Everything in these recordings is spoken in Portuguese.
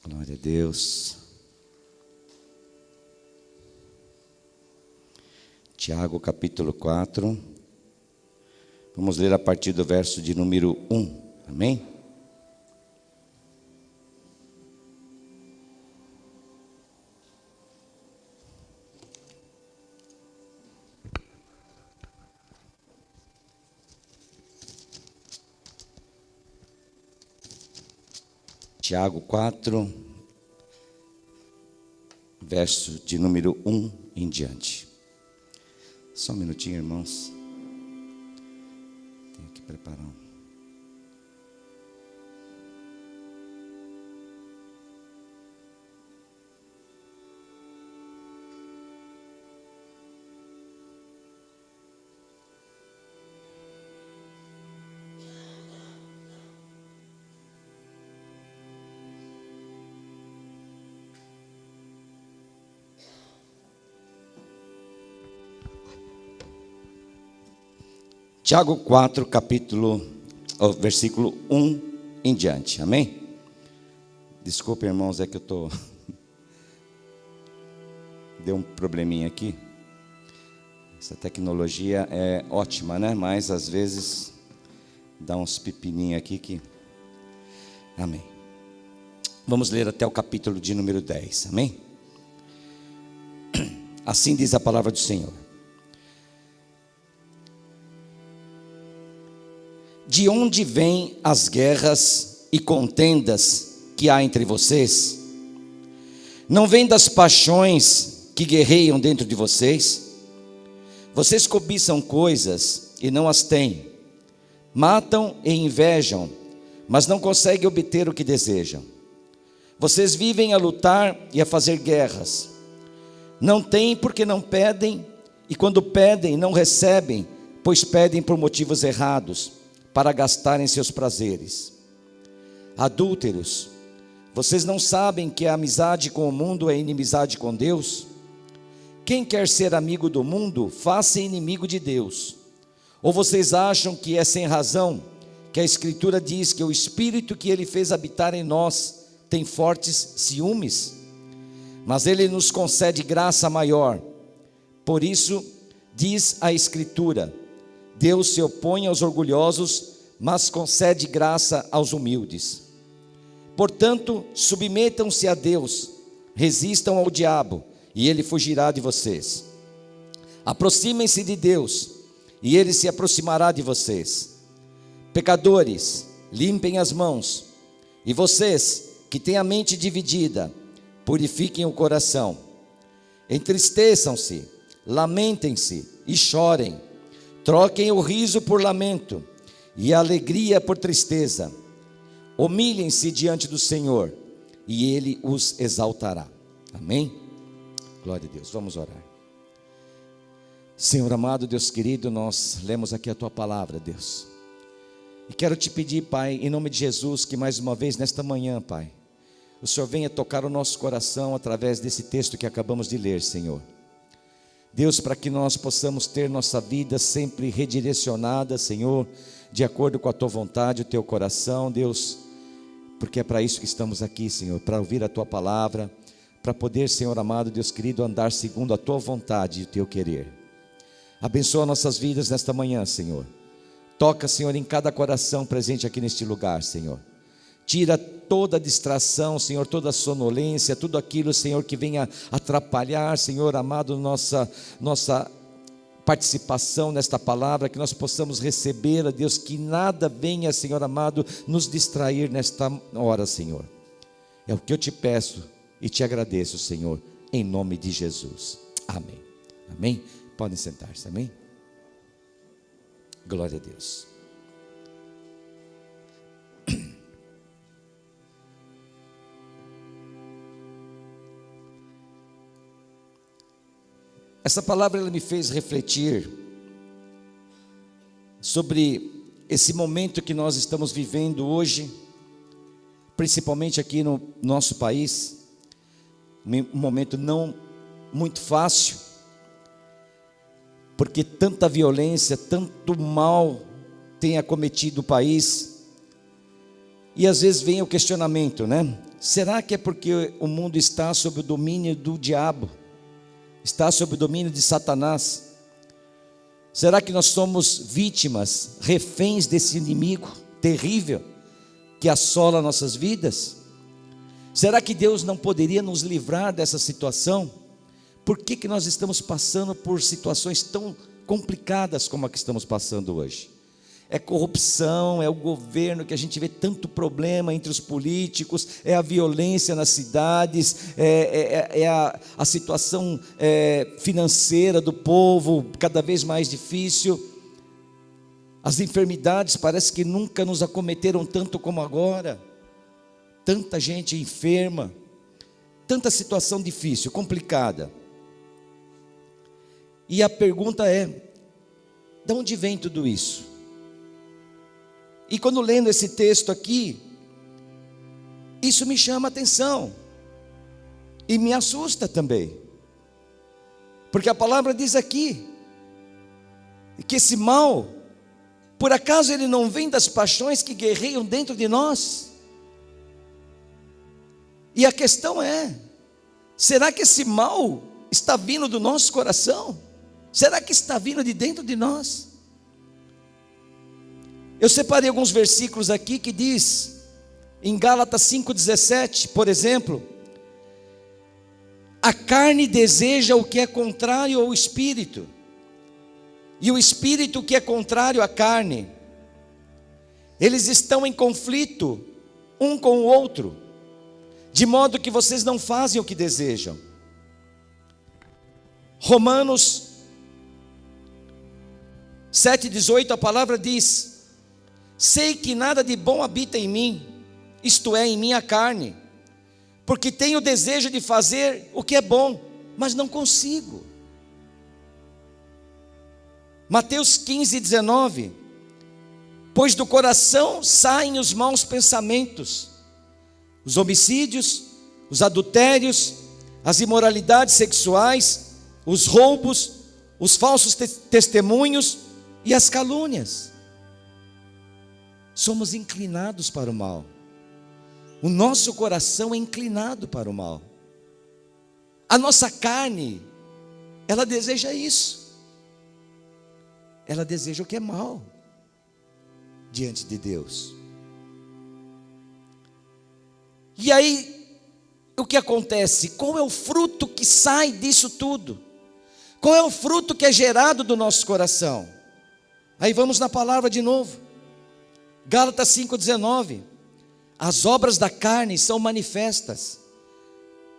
Glória a Deus. Tiago capítulo 4. Vamos ler a partir do verso de número 1. Amém? Tiago 4, verso de número 1 em diante. Só um minutinho, irmãos. Tenho que preparar. Tiago 4, versículo 1 em diante, amém? Desculpa, irmãos, é que eu deu um probleminha aqui. Essa tecnologia é ótima, né? Mas às vezes dá uns pepininhos aqui que... Amém. Vamos ler até o capítulo de número 10, amém? Assim diz a palavra do Senhor. De onde vêm as guerras e contendas que há entre vocês? Não vêm das paixões que guerreiam dentro de vocês? Vocês cobiçam coisas e não as têm, matam e invejam, mas não conseguem obter o que desejam. Vocês vivem a lutar e a fazer guerras. Não têm porque não pedem, e quando pedem não recebem, pois pedem por motivos errados, para gastarem seus prazeres. Adúlteros, vocês não sabem que a amizade com o mundo é inimizade com Deus? Quem quer ser amigo do mundo, faça inimigo de Deus. Ou vocês acham que é sem razão que a Escritura diz que o Espírito que Ele fez habitar em nós tem fortes ciúmes? Mas Ele nos concede graça maior. Por isso, diz a Escritura: Deus se opõe aos orgulhosos, mas concede graça aos humildes. Portanto, submetam-se a Deus, resistam ao diabo, e ele fugirá de vocês. Aproximem-se de Deus, e ele se aproximará de vocês. Pecadores, limpem as mãos, e vocês que têm a mente dividida, purifiquem o coração. Entristeçam-se, lamentem-se e chorem. Troquem o riso por lamento e a alegria por tristeza. Humilhem-se diante do Senhor e Ele os exaltará. Amém? Glória a Deus. Vamos orar. Senhor amado, Deus querido, nós lemos aqui a Tua palavra, Deus. E quero Te pedir, Pai, em nome de Jesus, que mais uma vez nesta manhã, Pai, o Senhor venha tocar o nosso coração através desse texto que acabamos de ler, Senhor. Deus, para que nós possamos ter nossa vida sempre redirecionada, Senhor, de acordo com a Tua vontade, o Teu coração, Deus, porque é para isso que estamos aqui, Senhor, para ouvir a Tua palavra, para poder, Senhor amado, Deus querido, andar segundo a Tua vontade e o Teu querer. Abençoa nossas vidas nesta manhã, Senhor. Toca, Senhor, em cada coração presente aqui neste lugar, Senhor. Tira toda distração, Senhor, toda sonolência, tudo aquilo, Senhor, que venha atrapalhar, Senhor amado, nossa participação nesta palavra, que nós possamos receber, Deus, que nada venha, Senhor amado, nos distrair nesta hora, Senhor. É o que eu te peço e te agradeço, Senhor, em nome de Jesus. Amém. Amém? Podem sentar-se, amém? Glória a Deus. Essa palavra ela me fez refletir sobre esse momento que nós estamos vivendo hoje, principalmente aqui no nosso país, um momento não muito fácil, porque tanta violência, tanto mal tem acometido o país, e às vezes vem o questionamento, né? será que é porque o mundo está sob o domínio do diabo? Está sob o domínio de Satanás? Será que nós somos vítimas, reféns desse inimigo terrível que assola nossas vidas? Será que Deus não poderia nos livrar dessa situação? Por que nós estamos passando por situações tão complicadas como a que estamos passando hoje? É corrupção, é o governo que a gente vê tanto problema entre os políticos, é a violência nas cidades, é a situação financeira do povo cada vez mais difícil. As enfermidades parece que nunca nos acometeram tanto como agora. Tanta gente enferma, tanta situação difícil, complicada. E a pergunta é: de onde vem tudo isso? E quando lendo esse texto aqui, isso me chama a atenção e me assusta também, porque a palavra diz aqui que esse mal, por acaso ele não vem das paixões que guerreiam dentro de nós? E a questão é: será que esse mal está vindo do nosso coração? Será que está vindo de dentro de nós? Eu separei alguns versículos aqui que diz, em Gálatas 5,17, por exemplo: a carne deseja o que é contrário ao espírito, e o espírito o que é contrário à carne. Eles estão em conflito um com o outro, de modo que vocês não fazem o que desejam. Romanos 7,18, a palavra diz: sei que nada de bom habita em mim, isto é, em minha carne, porque tenho o desejo de fazer o que é bom, mas não consigo. Mateus 15,19, pois do coração saem os maus pensamentos, os homicídios, os adultérios, as imoralidades sexuais, os roubos, os falsos testemunhos e as calúnias. Somos inclinados para o mal. O nosso coração é inclinado para o mal. A nossa carne, ela deseja isso. Ela deseja o que é mal diante de Deus. E aí, o que acontece? Qual é o fruto que sai disso tudo? Qual é o fruto que é gerado do nosso coração? Aí vamos na palavra de novo. Gálatas 5,19, as obras da carne são manifestas: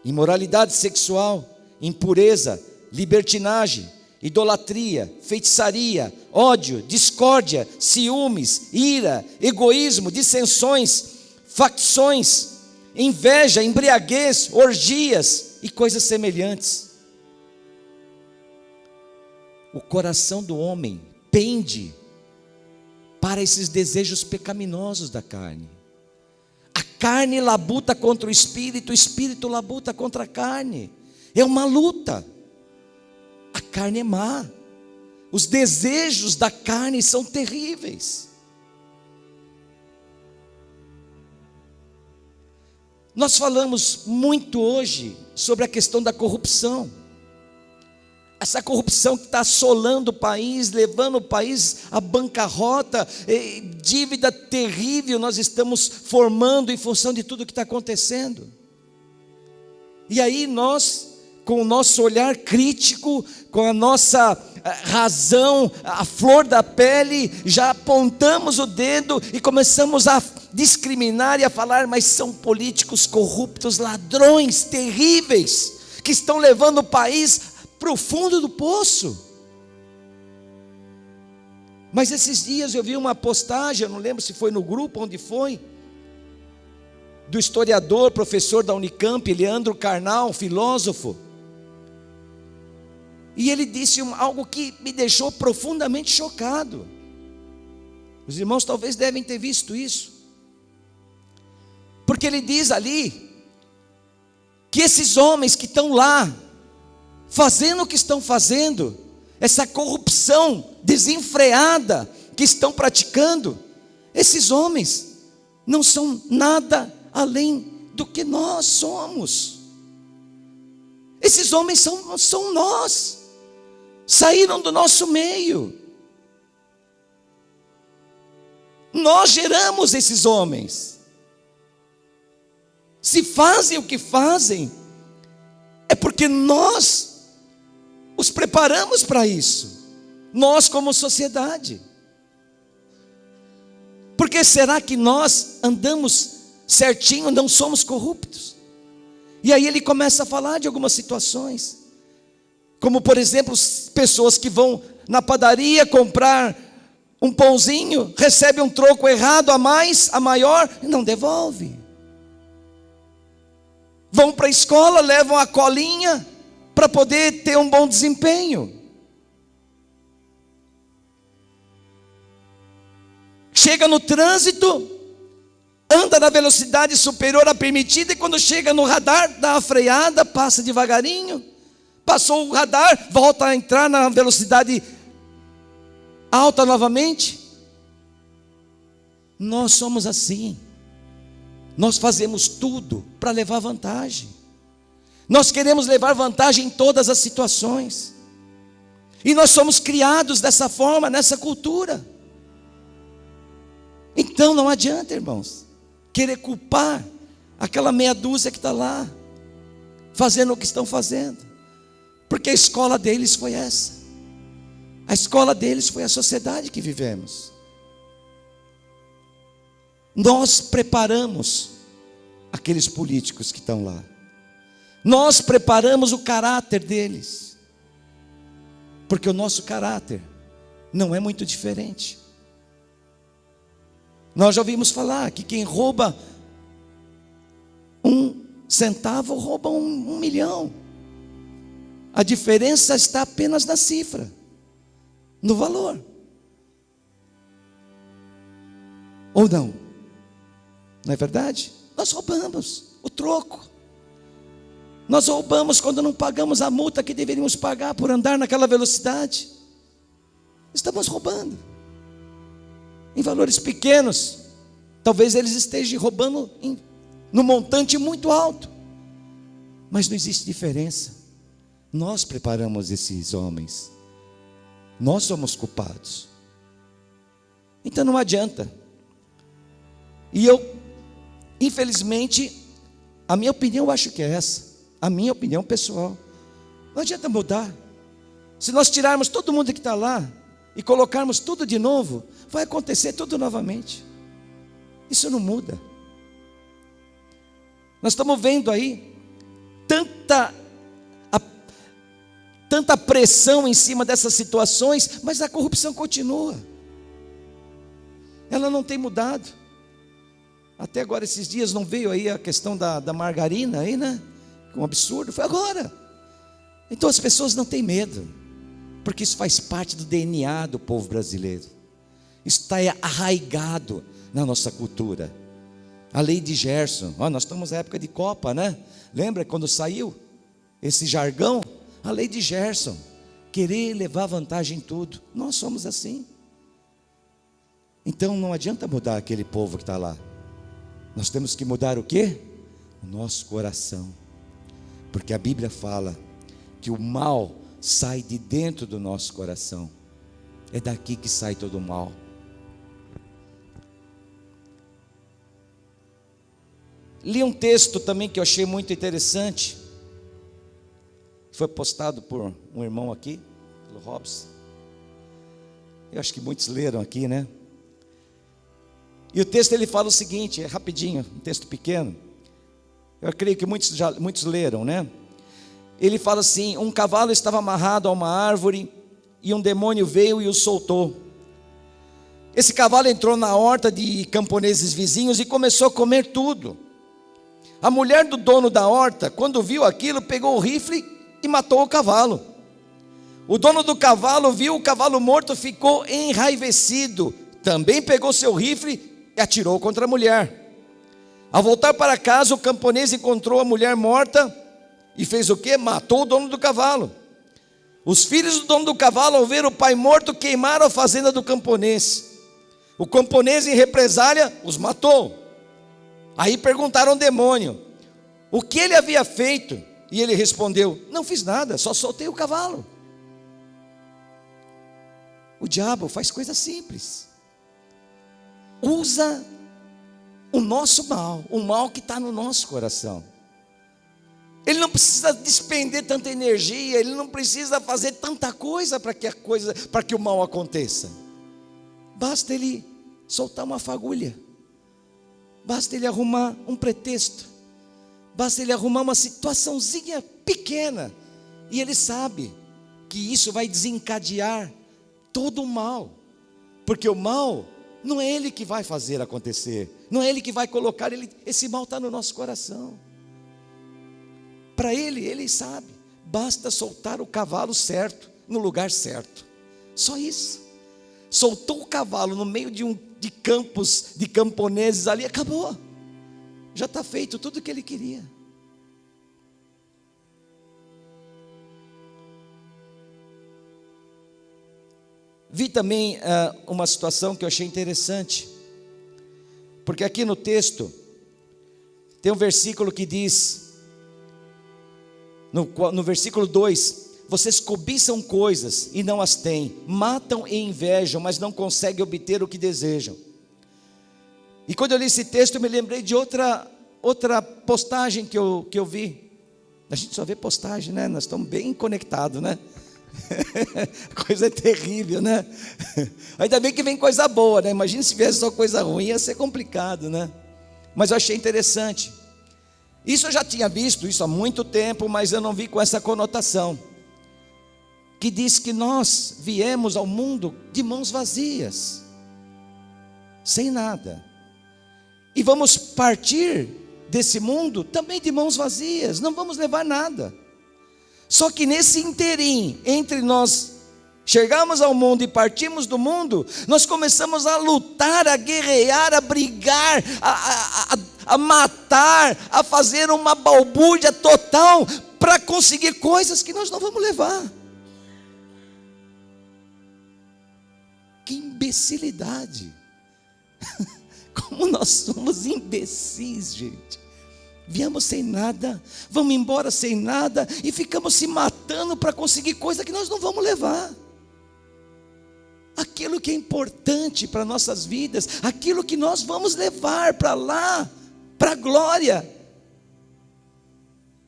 imoralidade sexual, impureza, libertinagem, idolatria, feitiçaria, ódio, discórdia, ciúmes, ira, egoísmo, dissensões, facções, inveja, embriaguez, orgias e coisas semelhantes. O coração do homem pende para esses desejos pecaminosos da carne. A carne labuta contra o espírito labuta contra a carne. É uma luta. A carne é má. Os desejos da carne são terríveis. Nós falamos muito hoje sobre a questão da corrupção. Essa corrupção que está assolando o país, levando o país à bancarrota, dívida terrível nós estamos formando em função de tudo que está acontecendo. E aí nós, com o nosso olhar crítico, com a nossa razão, a flor da pele, já apontamos o dedo e começamos a discriminar e a falar: mas são políticos corruptos, ladrões terríveis, que estão levando o país para o fundo do poço. Mas esses dias eu vi uma postagem, eu não lembro se foi no grupo, onde foi, do historiador, professor da Unicamp, Leandro Carnal, filósofo. E ele disse algo que me deixou profundamente chocado. Os irmãos talvez devem ter visto isso. Porque ele diz ali que esses homens que estão lá fazendo o que estão fazendo, essa corrupção desenfreada que estão praticando, esses homens não são nada além do que nós somos. Esses homens são nós, saíram do nosso meio. Nós geramos esses homens. Se fazem o que fazem, é porque nós os preparamos para isso. Nós como sociedade. Porque será que nós andamos certinho, não somos corruptos? E aí ele começa a falar de algumas situações. Como por exemplo, pessoas que vão na padaria comprar um pãozinho, recebe um troco errado a mais, a maior, e não devolve. Vão para a escola, levam a colinha para poder ter um bom desempenho. Chega no trânsito, anda na velocidade superior à permitida, e quando chega no radar, dá a freada, passa devagarinho. Passou o radar, volta a entrar na velocidade alta novamente. Nós somos assim. Nós fazemos tudo para levar vantagem. Nós queremos levar vantagem em todas as situações. E nós somos criados dessa forma, nessa cultura. Então não adianta, irmãos, querer culpar aquela meia dúzia que está lá, fazendo o que estão fazendo. Porque a escola deles foi essa. A escola deles foi a sociedade que vivemos. Nós preparamos aqueles políticos que estão lá. Nós preparamos o caráter deles. Porque o nosso caráter não é muito diferente. Nós já ouvimos falar que quem rouba 1 centavo rouba 1 milhão. A diferença está apenas na cifra, no valor. Ou não? Não é verdade? Nós roubamos o troco. Nós roubamos quando não pagamos a multa que deveríamos pagar por andar naquela velocidade. Estamos roubando em valores pequenos. Talvez eles estejam roubando num montante muito alto. Mas não existe diferença. Nós preparamos esses homens. Nós somos culpados. Então não adianta. E eu, infelizmente, a minha opinião eu acho que é essa. A minha opinião pessoal. Não adianta mudar. Se nós tirarmos todo mundo que está lá e colocarmos tudo de novo, vai acontecer tudo novamente. Isso não muda. Nós estamos vendo aí tanta pressão em cima dessas situações, mas a corrupção continua. Ela não tem mudado. Até agora, esses dias, não veio aí a questão da margarina aí, né? Um absurdo, foi agora. Então as pessoas não têm medo, porque isso faz parte do DNA do povo brasileiro. Isso está arraigado na nossa cultura. A lei de Gerson, nós estamos na época de Copa, né? Lembra quando saiu esse jargão? A lei de Gerson, querer levar vantagem em tudo. Nós somos assim. Então não adianta mudar aquele povo que está lá. Nós temos que mudar o quê? O nosso coração. Porque a Bíblia fala que o mal sai de dentro do nosso coração. É daqui que sai todo o mal. Li um texto também que eu achei muito interessante. Foi postado por um irmão aqui, pelo Robson. Eu acho que muitos leram aqui, né? E o texto ele fala o seguinte, é rapidinho, um texto pequeno. Eu creio que muitos leram, né? Ele fala assim: um cavalo estava amarrado a uma árvore e um demônio veio e o soltou. Esse cavalo entrou na horta de camponeses vizinhos e começou a comer tudo. A mulher do dono da horta, quando viu aquilo, pegou o rifle e matou o cavalo. O dono do cavalo viu o cavalo morto, ficou enraivecido, também pegou seu rifle e atirou contra a mulher. Ao voltar para casa, o camponês encontrou a mulher morta e fez o quê? Matou o dono do cavalo. Os filhos do dono do cavalo, ao ver o pai morto, queimaram a fazenda do camponês. O camponês, em represália, os matou. Aí perguntaram ao demônio: o que ele havia feito. E ele respondeu: não fiz nada, só soltei o cavalo. O diabo faz coisas simples. Usa o nosso mal, o mal que está no nosso coração. Ele não precisa despender tanta energia, ele não precisa fazer tanta coisa para que o mal aconteça. Basta ele soltar uma fagulha, basta ele arrumar um pretexto, basta ele arrumar uma situaçãozinha pequena, e ele sabe que isso vai desencadear todo o mal, porque o mal não é ele que vai fazer acontecer, não é ele que vai colocar, esse mal está no nosso coração. Para ele sabe, basta soltar o cavalo certo, no lugar certo, só isso. Soltou o cavalo no meio de campos, de camponeses ali, acabou, já está feito tudo o que ele queria. Vi também uma situação que eu achei interessante, porque aqui no texto tem um versículo que diz, no versículo 2: vocês cobiçam coisas e não as têm, matam e invejam, mas não conseguem obter o que desejam. E quando eu li esse texto, eu me lembrei de outra postagem que eu vi. A gente só vê postagem, né? Nós estamos bem conectados, né? Coisa terrível, né? Ainda bem que vem coisa boa, né? Imagina se viesse só coisa ruim, ia ser complicado, né? Mas eu achei interessante. Isso eu já tinha visto isso há muito tempo, mas eu não vi com essa conotação, que diz que nós viemos ao mundo de mãos vazias, sem nada, e vamos partir desse mundo também de mãos vazias, não vamos levar nada. Só que nesse interim, entre nós chegarmos ao mundo e partirmos do mundo, nós começamos a lutar, a guerrear, a brigar, a matar, a fazer uma balbúrdia total para conseguir coisas que nós não vamos levar. Que imbecilidade! Como nós somos imbecis, gente. Viemos sem nada, vamos embora sem nada e ficamos se matando para conseguir coisa que nós não vamos levar. Aquilo que é importante para nossas vidas, aquilo que nós vamos levar para lá, para a glória,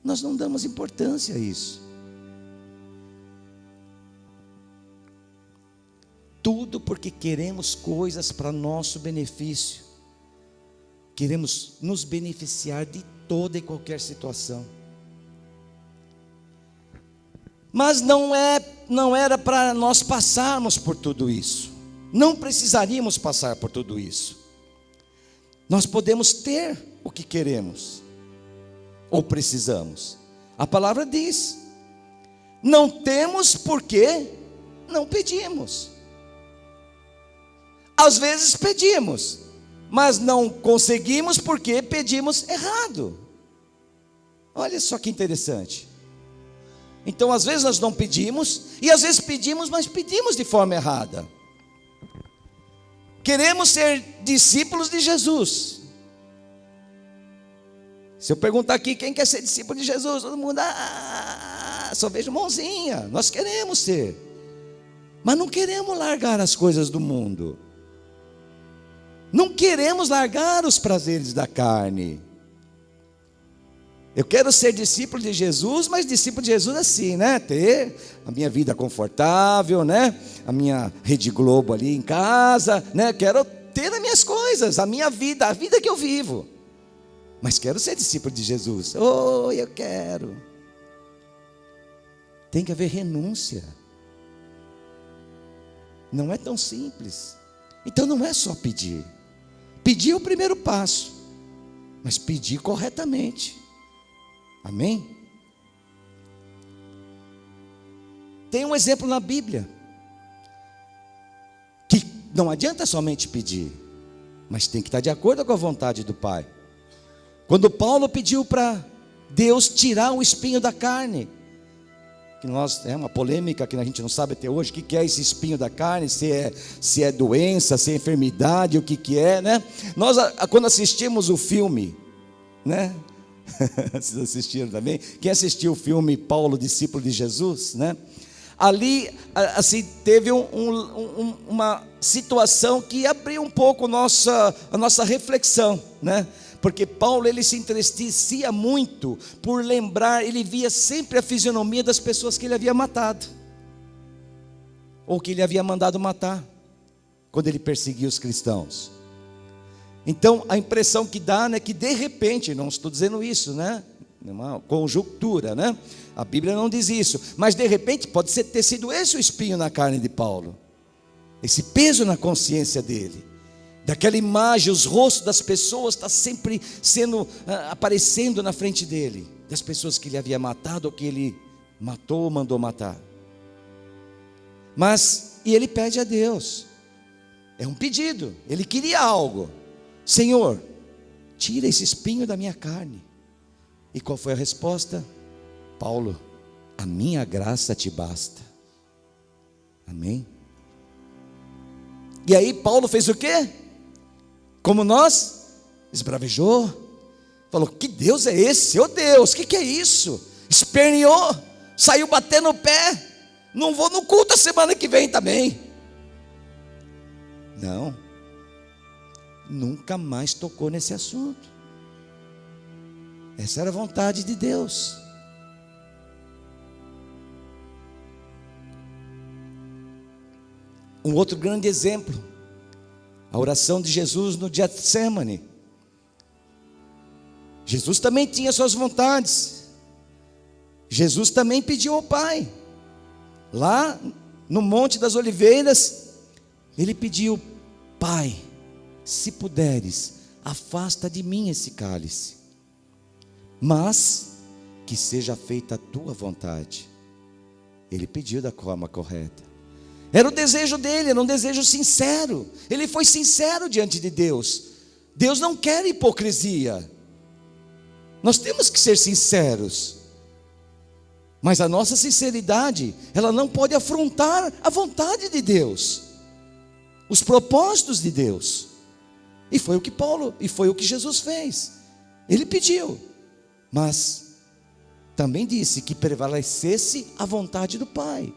nós não damos importância a isso. Tudo porque queremos coisas para nosso benefício, queremos nos beneficiar de toda e qualquer situação. Mas não era para nós passarmos por tudo isso, não precisaríamos passar por tudo isso. Nós podemos ter o que queremos, ou precisamos. A palavra diz: não temos porque não pedimos. Às vezes pedimos, mas não conseguimos porque pedimos errado. Olha só que interessante. Então às vezes nós não pedimos, e às vezes pedimos, mas pedimos de forma errada. Queremos ser discípulos de Jesus. Se eu perguntar aqui quem quer ser discípulo de Jesus, todo mundo, só vejo mãozinha. Nós queremos ser, mas não queremos largar as coisas do mundo, não queremos largar os prazeres da carne. Eu quero ser discípulo de Jesus, mas discípulo de Jesus assim, né? Ter a minha vida confortável, né? A minha Rede Globo ali em casa, né? Quero ter as minhas coisas, a minha vida, a vida que eu vivo. Mas quero ser discípulo de Jesus. Oh, eu quero. Tem que haver renúncia. Não é tão simples. Então não é só pedir. Pedir é o primeiro passo, mas pedir corretamente. Amém? Tem um exemplo na Bíblia, que não adianta somente pedir, mas tem que estar de acordo com a vontade do Pai. Quando Paulo pediu para Deus tirar o espinho da carne, que é uma polêmica que a gente não sabe até hoje, o que é esse espinho da carne, se é doença, se é enfermidade, o que é, né? Nós, quando assistimos o filme, né? Vocês assistiram também? Quem assistiu o filme Paulo, discípulo de Jesus, né? Ali, assim, teve uma situação que abriu um pouco a nossa reflexão, né? Porque Paulo, ele se entristecia muito por lembrar, ele via sempre a fisionomia das pessoas que ele havia matado, ou que ele havia mandado matar, quando ele perseguia os cristãos. Então, a impressão que dá, né, que de repente, não estou dizendo isso, né? Uma conjuntura, né? A Bíblia não diz isso, mas de repente pode ter sido esse o espinho na carne de Paulo, esse peso na consciência dele, daquela imagem, os rostos das pessoas está sempre aparecendo na frente dele, das pessoas que ele havia matado ou que ele matou ou mandou matar. E ele pede a Deus, é um pedido, ele queria algo: Senhor, tira esse espinho da minha carne. E qual foi a resposta? Paulo, a minha graça te basta. Amém? E aí Paulo fez o quê? Como nós? Esbravejou, falou: que Deus é esse? Ô Deus, que é isso? Esperneou, saiu batendo o pé. Não vou no culto a semana que vem também. Não, nunca mais tocou nesse assunto. Essa era a vontade de Deus. Um outro grande exemplo, a oração de Jesus no Getsemane. Jesus também tinha suas vontades. Jesus também pediu ao Pai. Lá no Monte das Oliveiras, ele pediu: Pai, se puderes, afasta de mim esse cálice, mas que seja feita a tua vontade. Ele pediu da forma correta. Era o desejo dele, era um desejo sincero. Ele foi sincero diante de Deus. Deus não quer hipocrisia. Nós temos que ser sinceros. Mas a nossa sinceridade, ela não pode afrontar a vontade de Deus, os propósitos de Deus. E foi o que Jesus fez. Ele pediu, mas também disse que prevalecesse a vontade do Pai.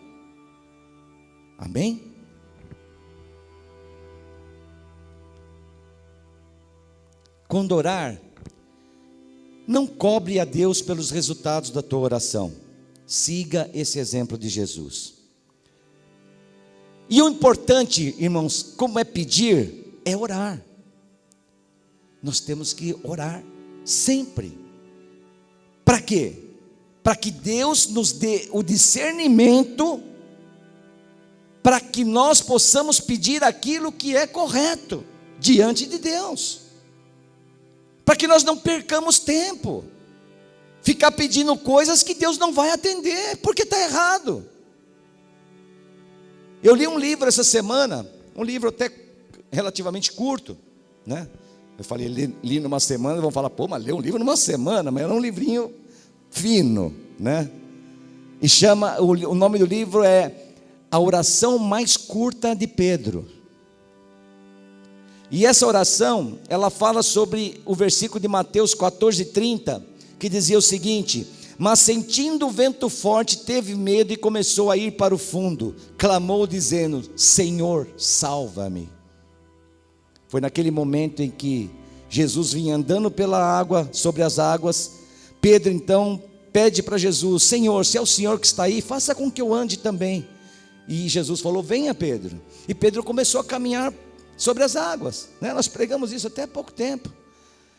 Amém? Quando orar, não cobre a Deus pelos resultados da tua oração. Siga esse exemplo de Jesus. E o importante, irmãos, como é pedir, é orar. Nós temos que orar sempre. Para quê? Para que Deus nos dê o discernimento, para que nós possamos pedir aquilo que é correto diante de Deus, para que nós não percamos tempo, ficar pedindo coisas que Deus não vai atender, porque está errado. Eu li um livro essa semana, um livro até relativamente curto, né? Eu falei, li numa semana, vão falar, pô, mas leu um livro numa semana, mas era um livrinho fino, né? E o nome do livro é A Oração Mais Curta de Pedro. E essa oração, ela fala sobre o versículo de Mateus 14:30, que dizia o seguinte: mas sentindo o vento forte, teve medo e começou a ir para o fundo, clamou dizendo: Senhor, salva-me. Foi naquele momento em que Jesus vinha andando pela água, sobre as águas. Pedro então pede para Jesus: Senhor, se é o Senhor que está aí, faça com que eu ande também. E Jesus falou: venha, Pedro. E Pedro começou a caminhar sobre as águas, né? Nós pregamos isso até há pouco tempo.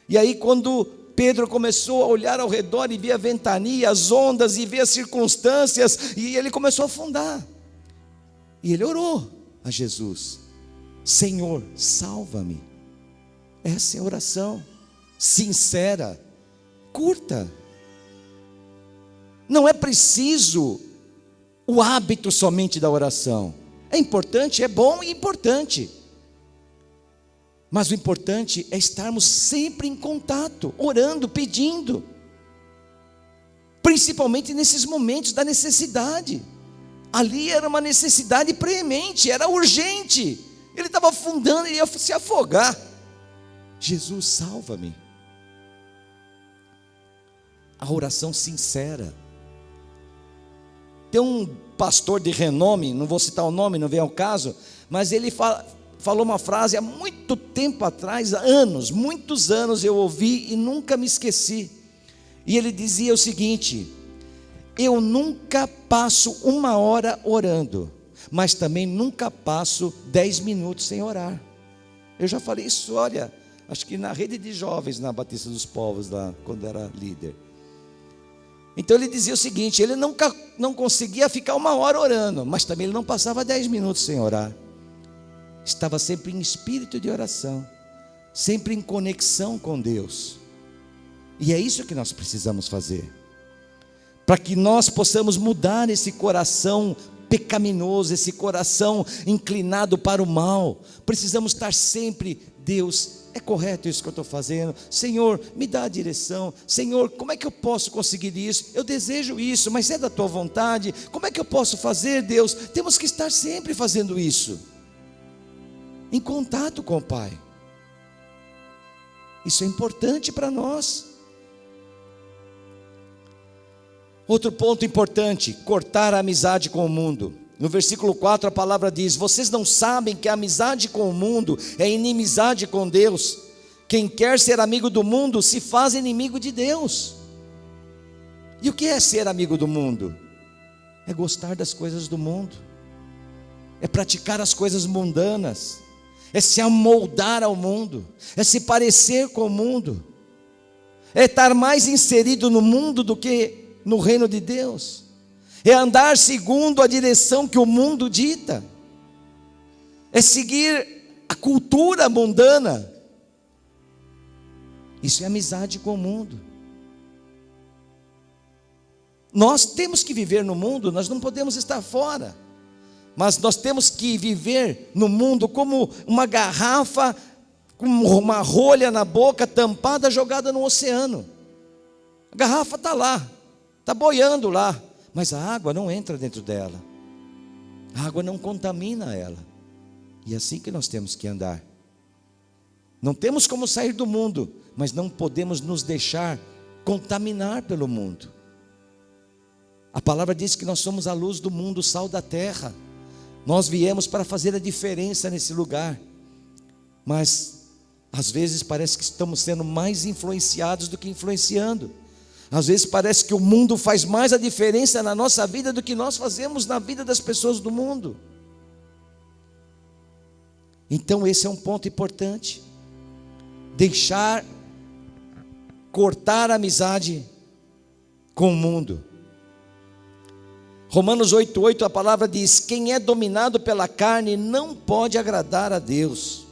E aí quando Pedro começou a olhar ao redor e ver a ventania, as ondas e ver as circunstâncias, e ele começou a afundar. E ele orou a Jesus: Senhor, salva-me. Essa é a oração sincera, curta. Não é preciso o hábito somente da oração. É importante, é bom e importante. Mas o importante é estarmos sempre em contato, orando, pedindo. Principalmente nesses momentos da necessidade. Ali era uma necessidade preemente, era urgente. Ele estava afundando, ele ia se afogar. Jesus, salva-me. a oração sincera. Tem um pastor de renome, não vou citar o nome, não vem ao caso, mas ele falou uma frase há muito tempo atrás, muitos anos eu ouvi e nunca me esqueci. E ele dizia o seguinte: eu nunca passo 1 hora orando, mas também nunca passo 10 minutos sem orar. Eu já falei isso, olha, acho que na rede de jovens, na Batista dos Povos, lá, quando era líder. Então ele dizia o seguinte: ele nunca não conseguia ficar 1 hora orando, mas também ele não passava 10 minutos sem orar. Estava sempre em espírito de oração, sempre em conexão com Deus. E é isso que nós precisamos fazer, para que nós possamos mudar esse coração pecaminoso, esse coração inclinado para o mal. Precisamos estar sempre: Deus, é correto isso que eu estou fazendo? Senhor, me dá a direção. Senhor, como é que eu posso conseguir isso? Eu desejo isso, mas é da tua vontade. Como é que eu posso fazer, Deus? Temos que estar sempre fazendo isso, em contato com o Pai. Isso é importante para nós. Outro ponto importante: cortar a amizade com o mundo. No versículo 4 a palavra diz: vocês não sabem que a amizade com o mundo é inimizade com Deus? Quem quer ser amigo do mundo se faz inimigo de Deus. E o que é ser amigo do mundo? É gostar das coisas do mundo, é praticar as coisas mundanas, é se amoldar ao mundo, é se parecer com o mundo, é estar mais inserido no mundo do que no reino de Deus, é andar segundo a direção que o mundo dita, é seguir a cultura mundana. Isso é amizade com o mundo. Nós temos que viver no mundo, nós não podemos estar fora, mas nós temos que viver no mundo como uma garrafa com uma rolha na boca, tampada, jogada no oceano. A garrafa está lá, está boiando lá, mas a água não entra dentro dela, a água não contamina ela. E é assim que nós temos que andar. Não temos como sair do mundo, mas não podemos nos deixar contaminar pelo mundo. A palavra diz que nós somos a luz do mundo, o sal da terra. Nós viemos para fazer a diferença nesse lugar, mas às vezes parece que estamos sendo mais influenciados do que influenciando. Às vezes parece que o mundo faz mais a diferença na nossa vida do que nós fazemos na vida das pessoas do mundo. Então esse é um ponto importante. Cortar a amizade com o mundo. Romanos 8,8 a palavra diz: quem é dominado pela carne não pode agradar a Deus.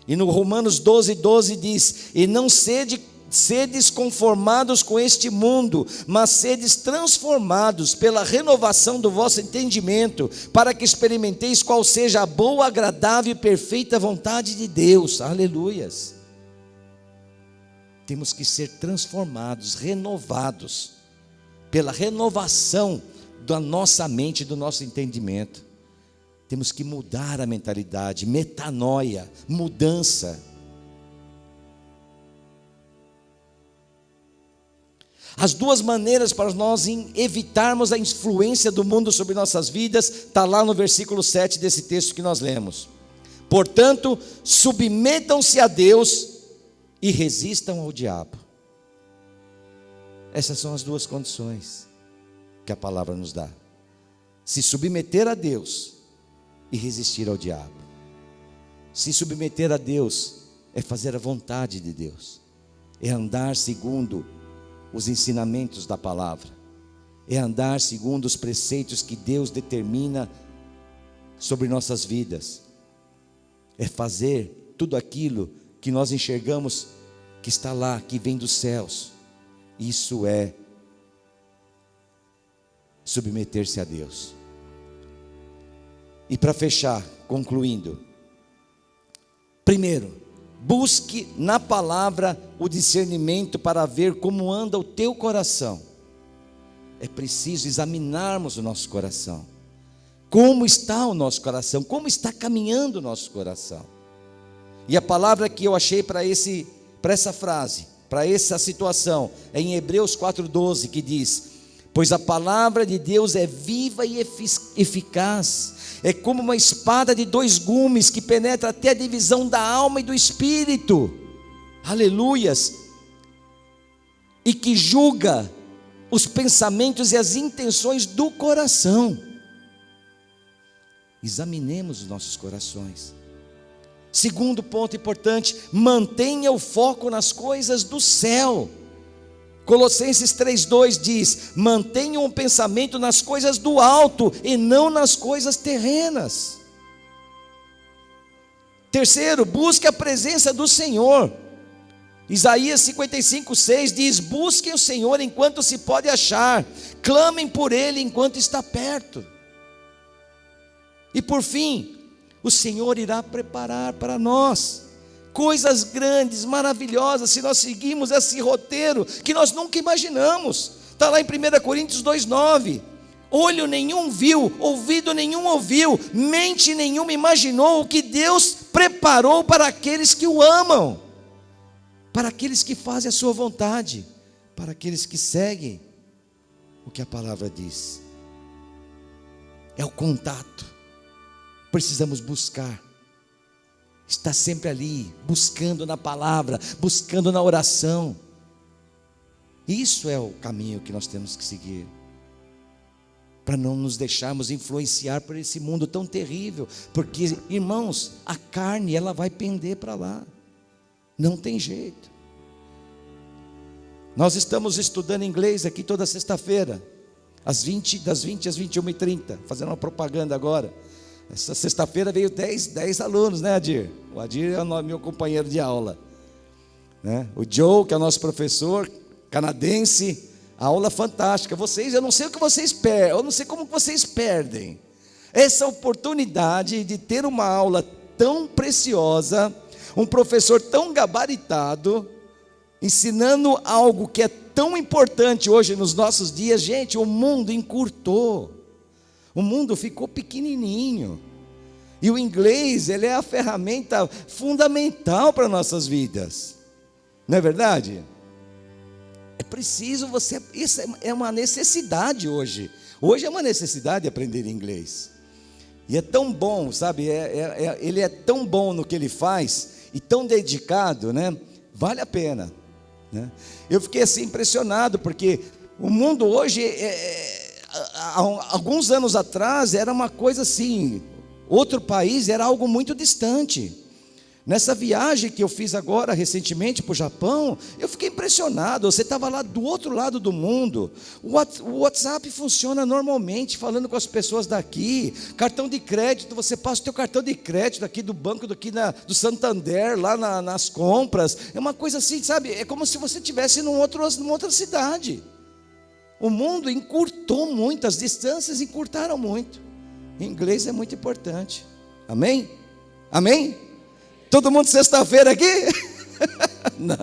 E no Romanos 12,12 diz: e não sedes conformados com este mundo, mas sedes transformados pela renovação do vosso entendimento, para que experimenteis qual seja a boa, agradável e perfeita vontade de Deus. Aleluias. Temos que ser transformados, renovados, pela renovação da nossa mente, do nosso entendimento. Temos que mudar a mentalidade, metanoia, mudança. As duas maneiras para nós evitarmos a influência do mundo sobre nossas vidas, está lá no versículo 7 desse texto que nós lemos. Portanto, submetam-se a Deus e resistam ao diabo. Essas são as duas condições que a palavra nos dá: se submeter a Deus e resistir ao diabo. Se submeter a Deus é fazer a vontade de Deus, é andar segundo os ensinamentos da palavra, é andar segundo os preceitos que Deus determina sobre nossas vidas, é fazer tudo aquilo que nós enxergamos que está lá, que vem dos céus. Isso é submeter-se a Deus. E para fechar, concluindo, primeiro, busque na palavra o discernimento para ver como anda o teu coração. É preciso examinarmos o nosso coração. Como está o nosso coração? Como está caminhando o nosso coração? E a palavra que eu achei para essa frase para essa situação é em Hebreus 4,12, que diz: pois a palavra de Deus é viva e eficaz, é como uma espada de 2 gumes, que penetra até a divisão da alma e do espírito, aleluias, e que julga os pensamentos e as intenções do coração. Examinemos os nossos corações. Segundo ponto importante: mantenha o foco nas coisas do céu. Colossenses 3,2 diz: mantenham o pensamento nas coisas do alto e não nas coisas terrenas. Terceiro, busque a presença do Senhor. Isaías 55,6 diz: busquem o Senhor enquanto se pode achar, clamem por Ele enquanto está perto. E por fim, o Senhor irá preparar para nós coisas grandes, maravilhosas, se nós seguirmos esse roteiro que nós nunca imaginamos. Está lá em 1 Coríntios 2,9: olho nenhum viu, ouvido nenhum ouviu, mente nenhuma imaginou o que Deus preparou para aqueles que o amam, para aqueles que fazem a sua vontade, para aqueles que seguem o que a palavra diz. É o contato. Precisamos buscar, estar sempre ali, buscando na palavra, buscando na oração. Isso é o caminho que nós temos que seguir, para não nos deixarmos influenciar por esse mundo tão terrível, porque, irmãos, a carne, ela vai pender para lá, não tem jeito. Nós estamos estudando inglês aqui toda sexta-feira, das 20 às 21h30, fazendo uma propaganda agora. Essa sexta-feira veio 10 alunos, né, Adir? O Adir é o meu companheiro de aula, né? O Joe, que é o nosso professor canadense, a aula fantástica. Vocês, eu não sei o que vocês perdem, eu não sei como vocês perdem essa oportunidade de ter uma aula tão preciosa, um professor tão gabaritado, ensinando algo que é tão importante hoje nos nossos dias. Gente, o mundo encurtou. O mundo ficou pequenininho, e o inglês, ele é a ferramenta fundamental para nossas vidas, não é verdade? É preciso isso é uma necessidade hoje. Hoje é uma necessidade aprender inglês, e é tão bom, sabe, ele é tão bom no que ele faz, e tão dedicado, né? Vale a pena, né? Eu fiquei assim impressionado, porque o mundo hoje há alguns anos atrás era uma coisa assim, outro país, era algo muito distante. Nessa viagem que eu fiz agora recentemente para o Japão, eu fiquei impressionado. Você estava lá do outro lado do mundo, o WhatsApp funciona normalmente, falando com as pessoas daqui. Cartão de crédito, você passa o teu cartão de crédito aqui do banco do Santander, lá nas compras. É uma coisa assim, sabe, é como se você estivesse numa outra cidade. O mundo encurtou muito, as distâncias encurtaram muito. O inglês é muito importante. Amém? Amém? Todo mundo sexta-feira aqui? Não.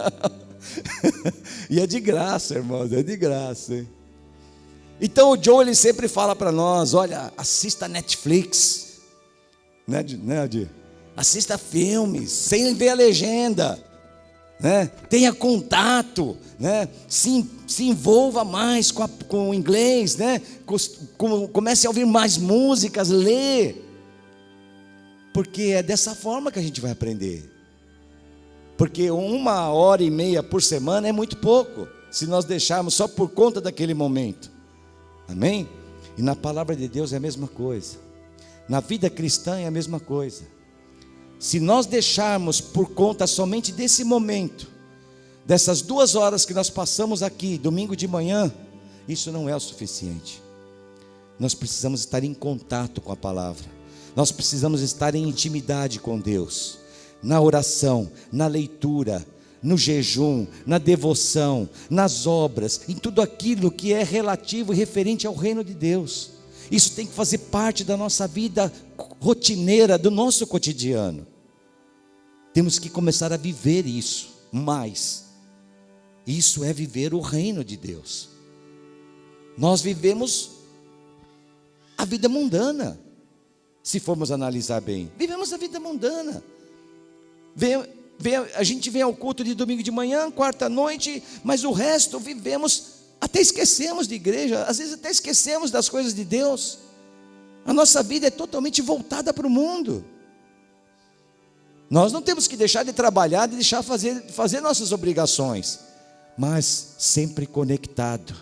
E é de graça, irmãos, é de graça, hein? Então o Joe, ele sempre fala para nós: olha, assista Netflix, né, Adir? Assista filmes, sem ver a legenda, né? Tenha contato, né? Se envolva mais com o inglês, né? Comece a ouvir mais músicas, ler, porque é dessa forma que a gente vai aprender. Porque 1h30 por semana é muito pouco, se nós deixarmos só por conta daquele momento. Amém? E na palavra de Deus é a mesma coisa, na vida cristã é a mesma coisa. Se nós deixarmos por conta somente desse momento, dessas 2 horas que nós passamos aqui, domingo de manhã, isso não é o suficiente. Nós precisamos estar em contato com a palavra, nós precisamos estar em intimidade com Deus, na oração, na leitura, no jejum, na devoção, nas obras, em tudo aquilo que é relativo e referente ao reino de Deus. Isso tem que fazer parte da nossa vida rotineira, do nosso cotidiano. Temos que começar a viver isso mais. Isso é viver o reino de Deus. Nós vivemos a vida mundana, se formos analisar bem. Vivemos a vida mundana. A gente vem ao culto de domingo de manhã, quarta noite, mas o resto vivemos, até esquecemos de igreja, às vezes até esquecemos das coisas de Deus. A nossa vida é totalmente voltada para o mundo. Nós não temos que deixar de trabalhar, de deixar fazer nossas obrigações, mas sempre conectado,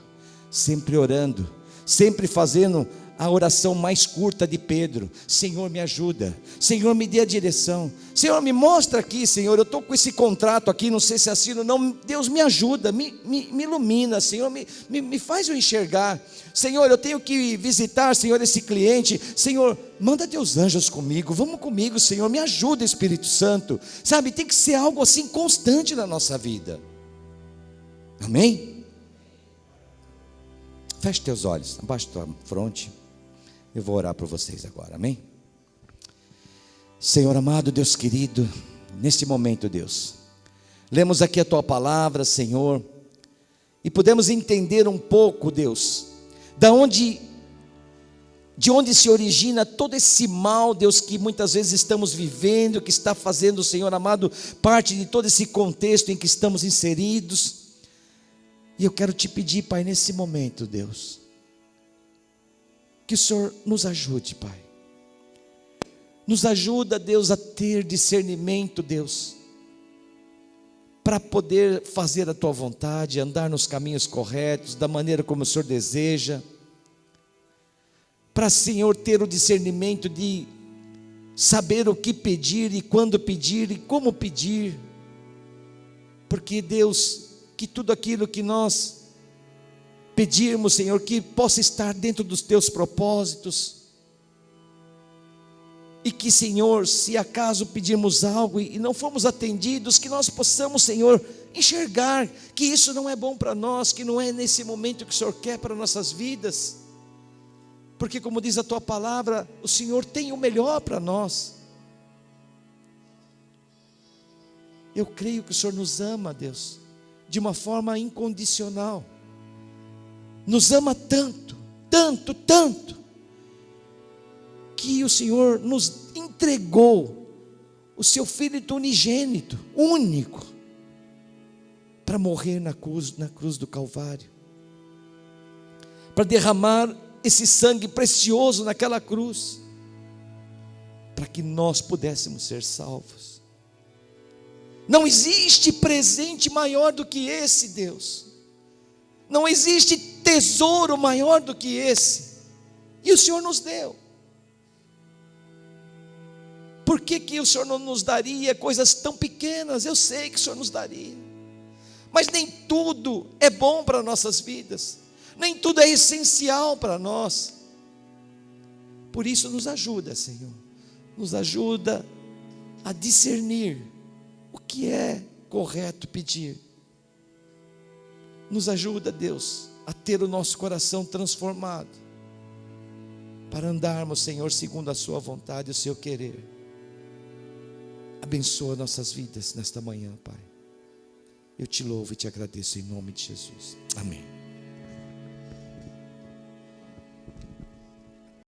sempre orando, sempre fazendo a oração mais curta de Pedro: Senhor, me ajuda, Senhor, me dê a direção, Senhor, me mostra aqui, Senhor, eu estou com esse contrato aqui, não sei se assino, não, Deus me ajuda, me ilumina, Senhor, me faz eu enxergar, Senhor, eu tenho que visitar, Senhor, esse cliente, Senhor, manda teus anjos comigo, vamos comigo, Senhor, me ajuda, Espírito Santo, sabe, tem que ser algo assim constante na nossa vida, amém? Feche teus olhos, abaixa tua fronte. Eu vou orar por vocês agora, amém? Senhor amado, Deus querido, neste momento, Deus, lemos aqui a Tua palavra, Senhor, e pudemos entender um pouco, Deus, de onde se origina todo esse mal, Deus, que muitas vezes estamos vivendo, que está fazendo, Senhor amado, parte de todo esse contexto em que estamos inseridos. E eu quero te pedir, Pai, nesse momento, Deus, que o Senhor nos ajude, Pai. Nos ajuda, Deus, a ter discernimento, Deus, para poder fazer a Tua vontade, andar nos caminhos corretos, da maneira como o Senhor deseja. Para, Senhor, ter o discernimento de saber o que pedir e quando pedir e como pedir. Porque, Deus, que tudo aquilo que nós pedirmos, Senhor, que possa estar dentro dos Teus propósitos, e que, Senhor, se acaso pedirmos algo e não formos atendidos, que nós possamos, Senhor, enxergar que isso não é bom para nós, que não é nesse momento que o Senhor quer para nossas vidas, porque como diz a Tua palavra, o Senhor tem o melhor para nós. Eu creio que o Senhor nos ama, Deus, de uma forma incondicional, nos ama tanto, tanto, tanto, que o Senhor nos entregou o Seu Filho unigênito, único, para morrer na cruz do Calvário, para derramar esse sangue precioso naquela cruz, para que nós pudéssemos ser salvos. Não existe presente maior do que esse, Deus. Não existe tesouro maior do que esse, e o Senhor nos deu. Por que o Senhor não nos daria coisas tão pequenas? Eu sei que o Senhor nos daria, mas nem tudo é bom para nossas vidas, nem tudo é essencial para nós. Por isso nos ajuda, Senhor, nos ajuda a discernir o que é correto pedir. Nos ajuda, Deus, a ter o nosso coração transformado, para andarmos, Senhor, segundo a Sua vontade e o Seu querer. Abençoa nossas vidas nesta manhã, Pai. Eu te louvo e te agradeço em nome de Jesus. Amém.